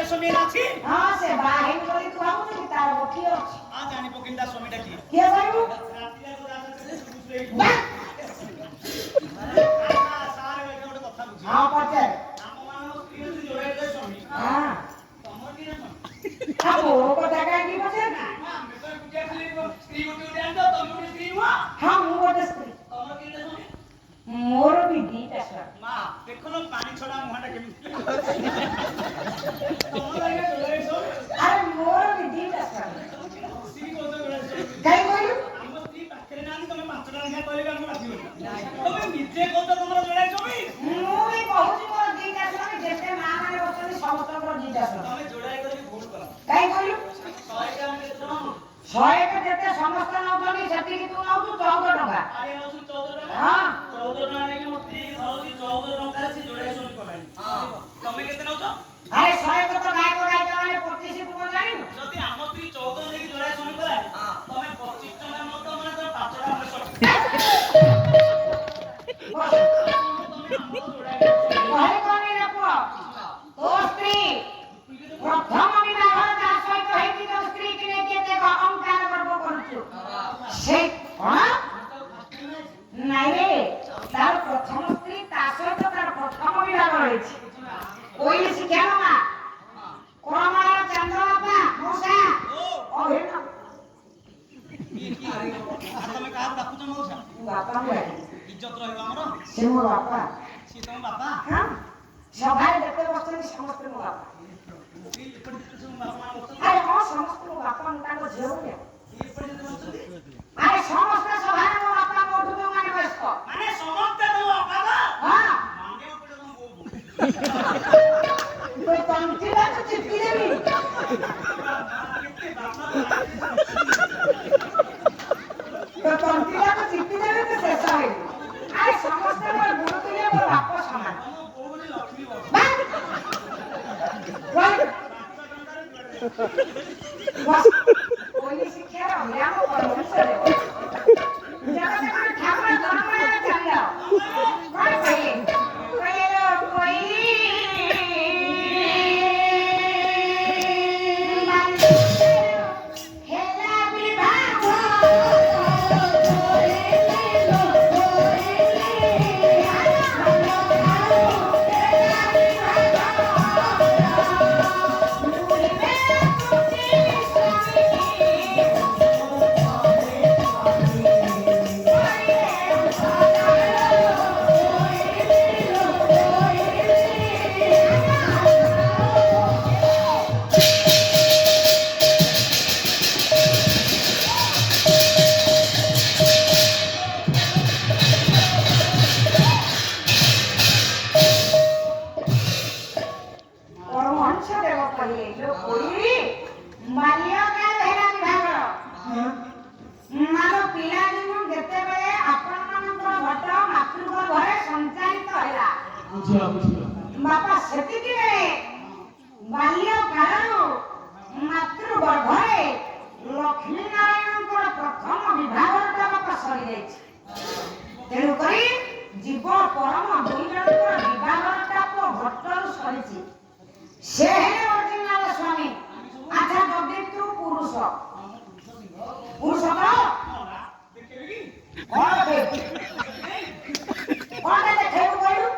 स्वामी नाची हां से बाहे करी तू आउ कि तार गोठी अछि आ जानी पकिंदा स्वामी डाकी के बाबू रातिया को रात से दूसरे सारे बेटा ଗୋଟେ କଥା ବୁଝି हां पचे ଆମ ମାନଙ୍କ ସ୍ତ୍ରୀ ଯଦି ଯୋଡ଼ାଇ ଦେ ସ୍ୱାମୀ हां ତମର କି ନା आ मोर କଥା काहे की पचे ଆମେ ତ କୁଟିଆ ଖାଲି ସ୍ତ୍ରୀ ଗୋଟେ ଆଣିଛ ତମେ ଗୋଟେ ସ୍ତ୍ରୀ ନୁହଁ हां मु गोटे स्त्री ତମର କି ନା ସ୍ୱାମୀ मोर भी दीटा स्वामी ମା ଦେଖୁନ ପାଣି ଛଡା ମୁହାଁଟା କେମିତି ତମର ଆଜ୍ଞା ଯୋଡ଼ାଇ ସ୍ୱାମୀ अरे मोर भी दीटा स्वामी ସ୍ତ୍ରୀ କୋଉ ଯୋଡ଼ାଇ ସ୍ୱାମୀ काई कहलु ଆମ ସ୍ତ୍ରୀ ପାଖରେ ନାହାନ୍ତି ତମେ ପାଞ୍ଚଟା ଲେଖା କହିଲେ ଆମକୁ ଆସିବନି ତମେ ନିଜେ କହୁଛ ତମର ଯୋଡ଼ାଇ ସ୍ୱାମୀ मु भी कहूची मोर दीटा स्वामी जेते मां माने बसनी समस्त दीटा स्वामी ତମେ ଯୋଡ଼ାଇ କରିକି ଭୁଲ କର काई कहलु 100 ଟା ଆମେ କେତେ ଜଣ 100 କେ ଯେତେ ସମସ୍ତ ନଉଛନ୍ତି ସେତିକି ତୁ ନଉଛୁ 14 ଟଙ୍କା ଆରେ ନଉଛୁ 14 ଟଙ୍କା ହଁ 14 ଟଙ୍କା ନେଇକି ମୋ ସ୍ତ୍ରୀ ଧରୁଛି 14 ଟଙ୍କାରେ ସେ ଯୋଡ଼ାଇ ସ୍ୱାମୀ କଲାଣି ତମେ କେତେ ନଉଛ अरे 100 को तो गाय को माने 25 को जानिनु ଯଦି ଆମ ସ୍ତ୍ରୀ 14 ନେଇକି ଯୋଡ଼ାଇ ସ୍ୱାମୀ କଲା ତମେ 25 ଟଙ୍କା ନଉଛ ମାନେ ତମେ 5 ଟଙ୍କା ଆମେ ସଟ ତମେ ଆମର ଯୋଡ଼ାଇ ଘରେ କୋନି ରଖ तो स्त्री प्रथम विवाह जा सहित हेति तो स्त्री कि ने के देख अहंकार गर्व करूछु से कोन नाही रे तार प्रथम स्त्री ता सहित तार प्रथम विवाह रहिछि कोई शिक्षा ना कोरमार चंद्रबाबा मोसा अभिन ତମେ କାହାକୁ ଡାକୁଛ ମଉସା बापा मुए ଇଜ୍ଜତ ରହିବ ଆମର से मोर बापा ସିଏ ତମ ବାପା हां सभारे देखते बसते समस्त मोर बापा ଏପଟେ ଯେତେ ସବୁ ବାପା ମା ବସୁଛନ୍ତି अरे हां समस्त मोर बापा ताको झियो के ଏପଟେ ଯେତେ ବସୁଛନ୍ତି अरे समस्त सभारे मोर बापा मोठु तो माने बसक ମାନେ ସମସ୍ତେ ତମ ବାପା ବା हां ମାନେ ଉପରେ ତମ ବୋଉ कोई पंक्ति ला तो चिपकी देबी କେତେ ବାପା तो पंक्ति ला तो चिपकी देबी तो शेष है अरे समस्त मोर गुरु तुल्य मोर बाप समान ତମ ବୋଉ ବୋଲି ଲକ୍ଷ୍ମୀ ବସ बस कोई शिक्षा रो या को परमेश्वर देव जब तक ठाकुर धर्म में चल जाओ कोई कोई हेला विवाह बापा सेतिकी बाल्य कालरू मातृगर्भरे लक्ष्मी नारायण प्रथम विवाहटा बापा सरी जाइछि तेणु करी जीव परम दुई जणकर विवाहटा को घटरू सरीछि से हे ओरिजिनल स्वामी अच्छा जदि तू पुरुष पुरुष कौन देखे कौन देखे कहलू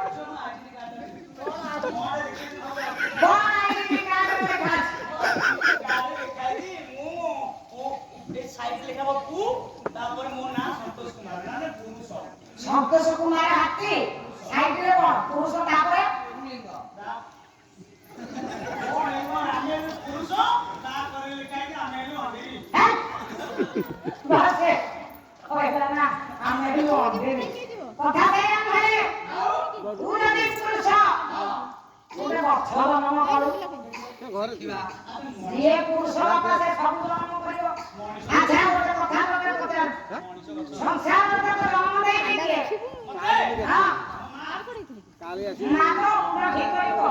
कौन आई कागज देखा साइड ଲେଖା ପୁ ତାପରେ ମୋ ନାଁ ସନ୍ତୋଷ କୁମାର ମାନେ ପୁରୁଷ संतोष कुमार हाथी साइड रे कोन पुरुष तापरे कोण एमा ଆମେ ପୁରୁଷ ତାପରେ ଲେଖା ହେଇଛି ଆମେ ହେଲୁ ଅଣ୍ଡିରି बासे कहला ना ଆମେ ବି ଅଣ୍ଡିରି କଥା ଦେଇ ଆମେ तू जदि पुरुष ଗୋଟେ ଗଛ ଜନ୍ମ କରୁ ଘରେ ଥିବା ଯିଏ ପୁରୁଷ ବାପା ସେ ସବୁ ଜନ୍ମ କରିବ ଆଚ୍ଛା ଗୋଟେ କଥା ତତେ ପଚାର ସଂସାରରେ ତ ଜନ୍ମ ଦେଇ କିଏ ହଁ କାଲି ଆସି ନାଗ ମୁଣ୍ଡ ଠିକ କରିବ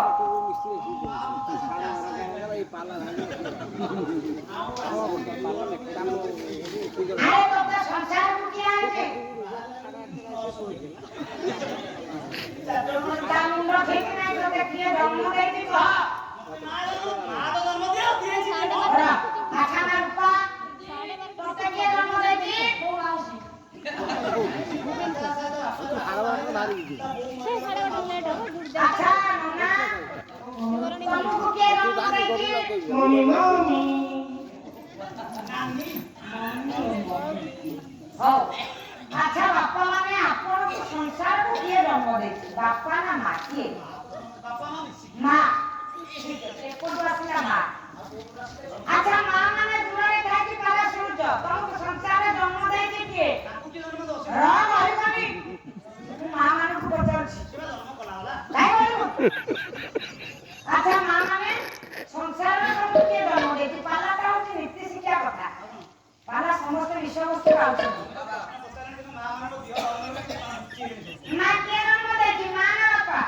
ଏଇ ପାଲା ଆରେ ତତେ ସଂସାରକୁ କିଏ ଆଣିଛି ତା ମୁଣ୍ଡ ଠିକ ନାହିଁ ତତେ କିଏ ଜନ୍ମ ଦେଇଛି କହ ହଉ ଆଚ୍ଛା ବାପା ମାନେ ଆପଣଙ୍କୁ ସଂସାରକୁ କିଏ ଜନ୍ମ ଦେଇଛି ବାପା ନା ମା କିଏ ବାପା ମା ମିଶିକି ମା ଠିକ ଅଛି ଏପଟୁ ଆସିଲା ମା ଆଚ୍ଛା ମା ମାନେ ଦୂରରେ ଥାଇକି ପାଲା ଶୁଣୁଛ ତମକୁ ସଂସାରରେ ଜନ୍ମ ଦେଇଛି କିଏ ତାଙ୍କୁ କିଏ ଜନ୍ମ ଦଉଛି ରହିବନି ମୁଁ ମା ମାନଙ୍କୁ ପଚାରୁଛି ସେ ବା ଜନ୍ମ କଲା ହେଲା କାଇଁ ରହିବ ଆଚ୍ଛା ମା ମାନେ ସଂସାରରେ ତମକୁ କିଏ ଜନ୍ମ ଦେଇଛି ପାଲାଟା ହଉଛି ନୀତି ଶିକ୍ଷା କଥା ପାଲା ସମସ୍ତେ ବିଷୟବସ୍ତୁ ପାଉଛନ୍ତି ପଚାରିଲେ କିନ୍ତୁ ମା ମାନଙ୍କ ଦିହ ଜନ୍ମ ହେଲେ କିଏ ଜନ୍ମ କିଏ ଜନ୍ମ ମା କିଏ ଜନ୍ମ ଦେଇଛି ମା ନା ବାପା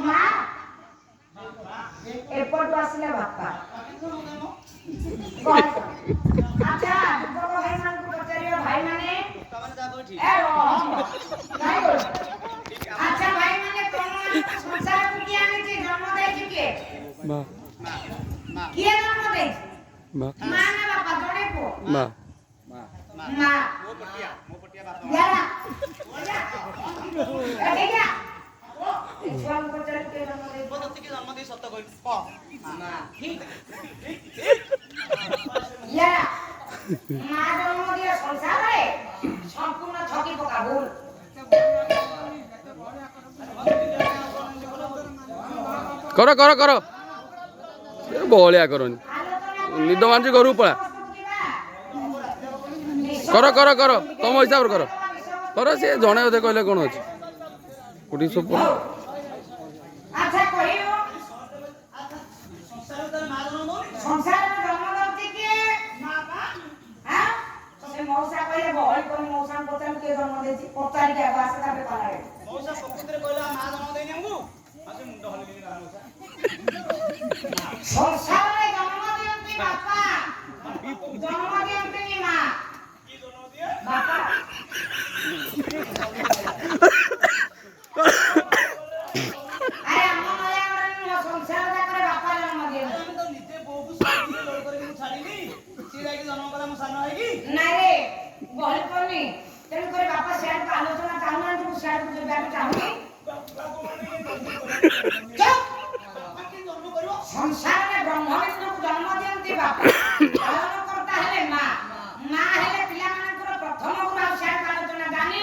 ମା ଏପଟୁ ଆସିଲେ ବାପା ଆଚ୍ଛା ଯୁବକ ଭାଇମାନଙ୍କୁ ପଚାରିବା ଭାଇମାନେ ଏ ରହ କାଇଁ କର ଆଚ୍ଛା ଭାଇମାନେ ତମମାନଙ୍କୁ ସଂସାରକୁ କିଏ ଆଣିଛି ଜନ୍ମ ଦେଇଛି କିଏ କିଏ ଜନ୍ମ ଦେଇଛି ମା ନା ବାପା ଜଣେ ପୁଅ ମା ମୋ ପଟିଆ ବାପା यारा ଏଠିକି ଏ ଛୁଆଙ୍କୁ ପଚାରି କିଏ ଜନ୍ମ ଦେଇଛି ମୋ ତତେ କିଏ ଜନ୍ମ ଦେଇ ସତ କହିଲୁ କ ମା यारा ମା ଜନ୍ମ ଦିଏ ସଂସାରରେ ସମ୍ପୂର୍ଣ୍ଣ ଛକି ପକା ଭୁଲ କର କର କର ବହଳିଆ କରନି ନିଦ ମାରୁଛି ଘରକୁ ପଳା କର କର କର ତମ ହିସାବରେ କର କର ସିଏ ଜଣେ ଅଧେ କହିଲେ କ'ଣ ଅଛି କୋଉଠି ସବୁ ଆଚ୍ଛା କହିବ ସଂସାରରେ ତାର ମା ଜନ୍ମ ଦଉନି ସଂସାରରେ ଜନ୍ମ ଦଉଛି କିଏ ମା ବା ହାଁ ସେ ମଉସା କହିଲେ ବହଳି କରି ମଉସାଙ୍କୁ ପଚାରି କିଏ ଜନ୍ମ ଦେଇଛି ପଚାରିକି ଆଗ ଆସେ ତାପରେ କଲାରେ ମଉସା ପ୍ରକୃତିରେ କହିଲା ମା ଜନ୍ମ ଦେଇନି ଆମକୁ ଆଉ ସେ ମୁଣ୍ଡ ହଲେଇକି ଗଲା ମଉସା ସଂସାରରେ ଜନ୍ମ ଦିଅନ୍ତି ବାପା ଜନ୍ମ ଦିଅନ୍ତିନି ମା କି ଜନ୍ମ ଦିଏ ବାପା ଆରେ ଆମ ନୟାଗଡ଼ରେ ନୁହଁ ସଂସାର ଯାକରେ ବାପା ଜନ୍ମ ଦିଅନ୍ତି ଆମେ ତ ନିଜେ ବୋଉକୁ ସାଇଡରେ ଲୋଡ଼ କରିକି ମୁଁ ଛାଡ଼ିଲି ସିଏ ଯାଇକି ଜନ୍ମ କଲା ମୋ ସାନ ହେଇକି ନାଇଁ ରେ ଗହଳି କରୁନି ତେଣୁ କରି ବାପା ସିଆଡ଼କୁ ଆଲୋଚନା ଚାହୁଁନାହାନ୍ତି ମୁଁ ସିଆଡ଼କୁ ଯିବାକୁ ଚାହୁଁନି ଚୁପ୍ ଜନ୍ମ କରିବ ସଂସାରରେ ବ୍ରହ୍ମବିନ୍ଦୁକୁ ଜନ୍ମ ଦିଅନ୍ତି ବାପା ପାଳନକର୍ତ୍ତା ହେଲେ ମା ମା ହେଲେ ପିଲାମାନଙ୍କର ପ୍ରଥମ ଗୁରୁ ଆଉ ସିଆଡ଼କୁ ଆଲୋଚନା ଜାଣି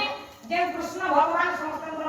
ଯେ କୃଷ୍ଣ ଭଗବାନ ସମସ୍ତଙ୍କର